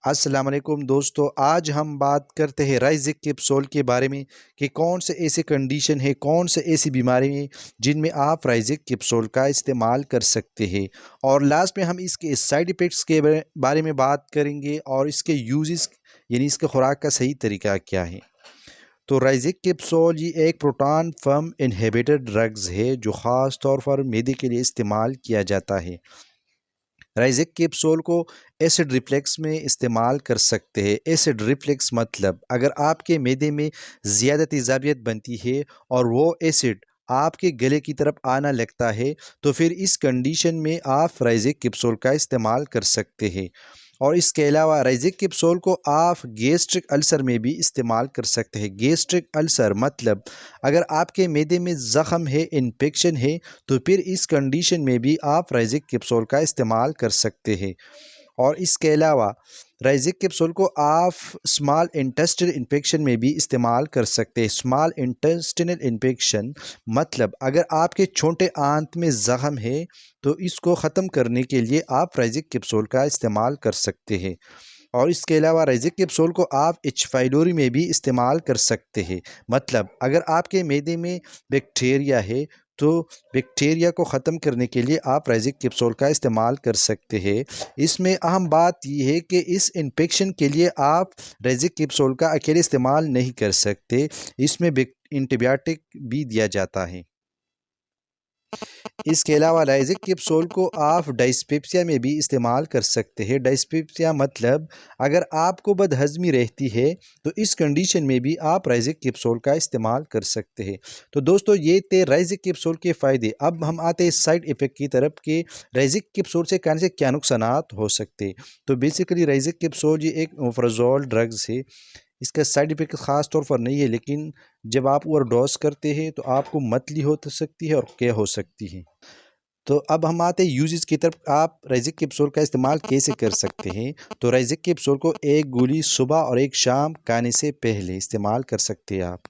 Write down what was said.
अस्सलाम वालेकुम दोस्तों, आज हम बात करते हैं राइज़िक कैप्सूल के बारे में कि कौन से ऐसे कंडीशन है, कौन से ऐसी बीमारी है जिनमें आप राइज़िक कैप्सूल का इस्तेमाल कर सकते हैं। और लास्ट में हम इसके साइड इफ़ेक्ट्स के बारे में बात करेंगे और इसके यूज़ेस यानी इसके खुराक का सही तरीका क्या है। तो राइज़िक कैप्सूल ये एक प्रोटॉन पम्प इनहिबिटर ड्रग्स है जो ख़ास तौर पर मैदे के लिए इस्तेमाल किया जाता है। राइज़िक कैप्सूल को एसिड रिफ्लेक्स में इस्तेमाल कर सकते हैं। एसिड रिफ्लेक्स मतलब अगर आपके मैदे में ज़्यादा तेज़ाबियत बनती है और वो एसिड आपके गले की तरफ आना लगता है, तो फिर इस कंडीशन में आप राइज़िक कैप्सूल का इस्तेमाल कर सकते हैं। और इसके अलावा राइज़िक कैप्सूल को आप गैस्ट्रिक अल्सर में भी इस्तेमाल कर सकते हैं। गैस्ट्रिक अल्सर मतलब अगर आपके मैदे में ज़ख़म है, इन्फेक्शन है, तो फिर इस कंडीशन में भी आप राइज़िक कैप्सूल का इस्तेमाल कर सकते हैं। और इसके अलावा राइज़िक कैप्सूल को आप स्मॉल इंटेस्टाइनल इन्फेक्शन में भी इस्तेमाल कर सकते हैं। स्मॉल इंटेस्टाइनल इन्फेक्शन मतलब अगर आपके छोटे आंत में ज़ख़म है, तो इसको ख़त्म करने के लिए आप राइज़िक कैप्सूल का इस्तेमाल कर सकते हैं। और इसके अलावा राइज़िक कैप्सूल को आप एच फाइलोरी में भी इस्तेमाल कर सकते हैं। मतलब अगर आपके मैदे में बैक्टीरिया है, तो बैक्टीरिया को ख़त्म करने के लिए आप राइज़िक कैप्सूल का इस्तेमाल कर सकते हैं। इसमें अहम बात ये है कि इस इन्फेक्शन के लिए आप राइज़िक कैप्सूल का अकेले इस्तेमाल नहीं कर सकते, इसमें एंटीबायोटिक भी दिया जाता है। इसके अलावा राइज़िक कैप्सूल को आप डायस्पेप्सिया में भी इस्तेमाल कर सकते हैं। डायस्पेप्सिया मतलब अगर आपको बदहज़मी रहती है, तो इस कंडीशन में भी आप राइज़िक कैप्सूल का इस्तेमाल कर सकते हैं। तो दोस्तों ये थे राइज़िक कैप्सूल के फ़ायदे। अब हम आते हैं साइड इफ़ेक्ट की तरफ कि राइज़िक कैप्सूल से कौन से क्या नुकसानात हो सकते हैं। तो बेसिकली राइज़िक कैप्सूल ये एक ओमेप्राज़ोल ड्रग्स है। इसका साइड इफ़ेक्ट ख़ास तौर पर नहीं है, लेकिन जब आप ओवरडोज़ करते हैं तो आपको मतली हो तो सकती है और क्या हो सकती है। तो अब हम आते हैं यूजेस की तरफ। आप राइज़िक कैप्सूल का इस्तेमाल कैसे कर सकते हैं। तो राइज़िक कैप्सूल को एक गोली सुबह और एक शाम खाने से पहले इस्तेमाल कर सकते हैं आप।